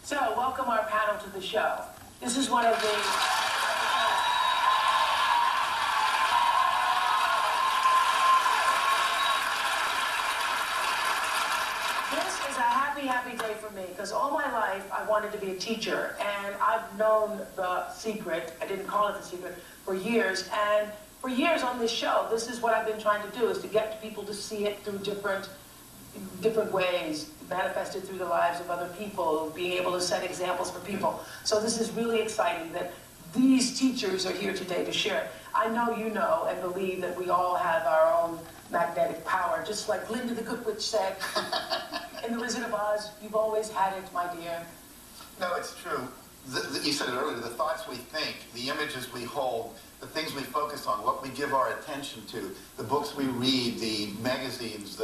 So, welcome our panel to the show. This is one of the... This is a happy, happy day for me, because all my life I wanted to be a teacher, and I've known The Secret, I didn't call it The Secret, for years, and for years on this show, this is what I've been trying to do, is to get people to see it through different ways, manifested through the lives of other people, being able to set examples for people. So this is really exciting that these teachers are here today to share. I know you know and believe that we all have our own magnetic power, just like Glinda the Good Witch said in The Wizard of Oz, you've always had it, my dear. No, it's true. You said it earlier, the thoughts we think, the images we hold, the things we focus on, what we give our attention to, the books we read, the magazines,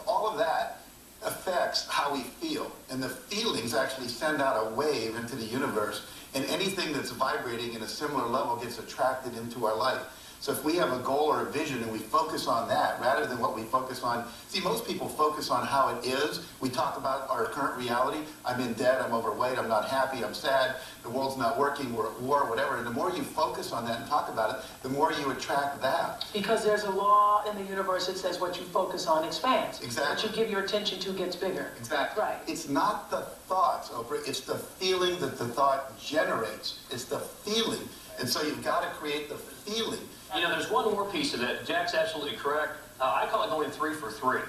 all of that affects how we feel. And the feelings actually send out a wave into the universe, and anything that's vibrating in a similar level gets attracted into our life. So if we have a goal or a vision and we focus on that rather than what we focus on, see, most people focus on how it is. We talk about our current reality. I'm in debt, I'm overweight, I'm not happy, I'm sad, the world's not working, we're at war, whatever. And the more you focus on that and talk about it, the more you attract that. Because there's a law in the universe that says what you focus on expands. Exactly. What you give your attention to gets bigger. Exactly. Right. It's not the thoughts, Oprah, it's the feeling that the thought generates. It's the feeling. And so you've got to create the feeling. You know, there's one more piece of that. Jack's absolutely correct. I call it going 3 for 3.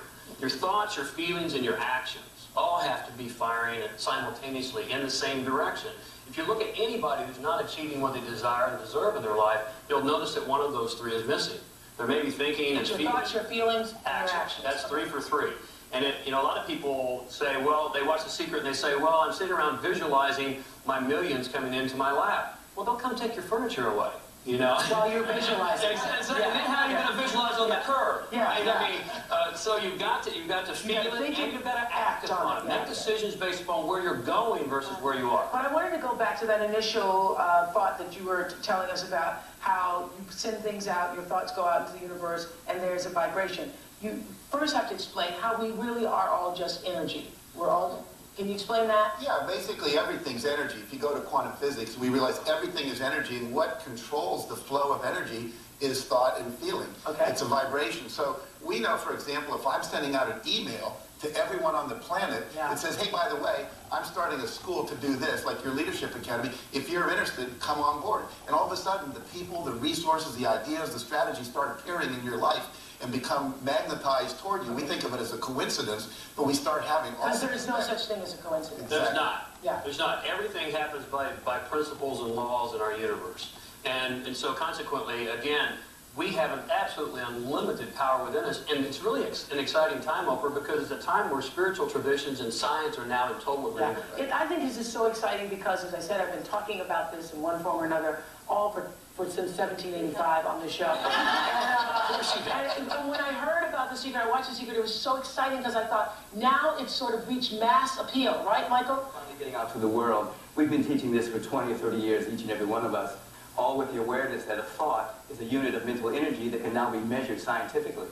Your thoughts, your feelings, and your actions all have to be firing simultaneously in the same direction. If you look at anybody who's not achieving what they desire and deserve in their life, you'll notice that one of those 3 is missing. They're maybe thinking and feeling. Your thoughts, your feelings, and your actions. That's 3 for 3. And you know, a lot of people say, well, they watch The Secret and they say, well, I'm sitting around visualizing my millions coming into my lap. Well, they'll come take your furniture away. You know? While you're visualizing. Exactly. And then how are you going to visualize on the curb? Yeah, right? yeah. I mean, so you've got to feel it, and you've got to act upon it. Make decisions based upon where you're going versus where you are. But I wanted to go back to that initial thought that you were telling us about how you send things out, your thoughts go out into the universe, and there's a vibration. You first have to explain how we really are all just energy. We're all... Can you explain that? Yeah, basically everything's energy. If you go to quantum physics, we realize everything is energy, and what controls the flow of energy is thought and feeling. Okay. It's a vibration. So we know, for example, if I'm sending out an email to everyone on the planet that says, hey, by the way, I'm starting a school to do this, like your Leadership Academy. If you're interested, come on board. And all of a sudden, the people, the resources, the ideas, the strategies start appearing in your life and become magnetized toward you. We think of it as a coincidence, but we start having all... Because there is no such thing as a coincidence. Exactly. There's not. Yeah. There's not. Everything happens by principles and laws in our universe. And so consequently, again, we have an absolutely unlimited power within us. And it's really an exciting time, Oprah, because it's a time where spiritual traditions and science are now in total agreement. Yeah. I think this is so exciting because, as I said, I've been talking about this in one form or another all since 1785 on the show. And when I heard about The Secret, I watched The Secret, it was so exciting because I thought, now it's sort of reached mass appeal, right, Michael? Finally getting out to the world. We've been teaching this for 20 or 30 years, each and every one of us, all with the awareness that a thought is a unit of mental energy that can now be measured scientifically.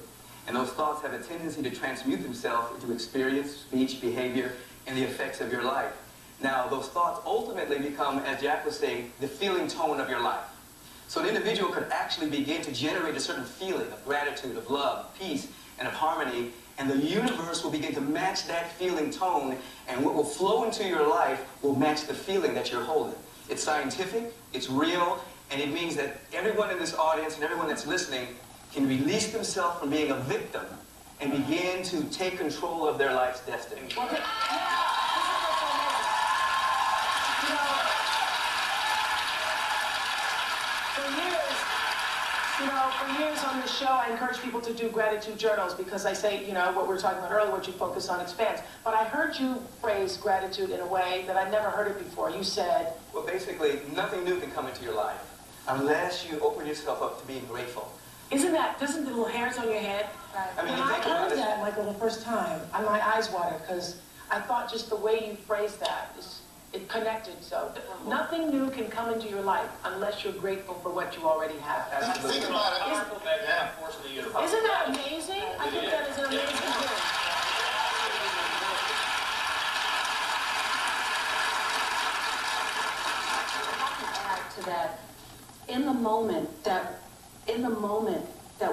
And those thoughts have a tendency to transmute themselves into experience, speech, behavior, and the effects of your life. Now, those thoughts ultimately become, as Jack was saying, the feeling tone of your life. So an individual could actually begin to generate a certain feeling of gratitude, of love, peace, and of harmony, and the universe will begin to match that feeling tone, and what will flow into your life will match the feeling that you're holding. It's scientific, it's real, and it means that everyone in this audience and everyone that's listening can release themselves from being a victim and begin to take control of their life's destiny. Well, for years on this show, I encourage people to do gratitude journals because I say, you know, what we were talking about earlier, what you focus on expands. But I heard you phrase gratitude in a way that I'd never heard it before. You said... Well, basically, nothing new can come into your life unless you open yourself up to being grateful. Doesn't the little hairs on your head? Right. I mean, when I heard that, Michael, the first time, my eyes watered because I thought just the way you phrased that it connected. So nothing new can come into your life unless you're grateful for what you already have. Think about it. Isn't that amazing? I think that is an amazing thing. that in the moment that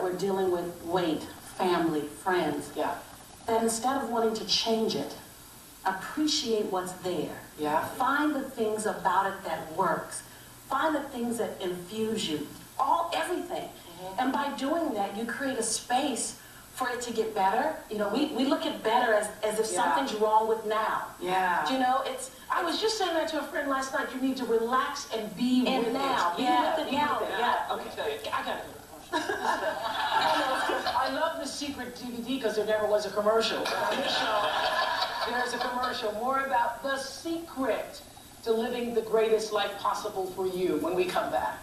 we're dealing with weight, family, friends, Yeah. that instead of wanting to change it, appreciate what's there. Yeah. Find the things about it that works. Find the things that infuse you. Everything. And by doing that, you create a space for it to get better. You know, we look at better as if something's wrong with now. Yeah. You know, I was just saying that to a friend last night. You need to relax and be with now. it. Be Yeah, with it now. with it. Yeah. Let me tell you. I got it. I love The Secret DVD because there never was a commercial. But on this show, there's a commercial more about the secret to living the greatest life possible for you when we come back.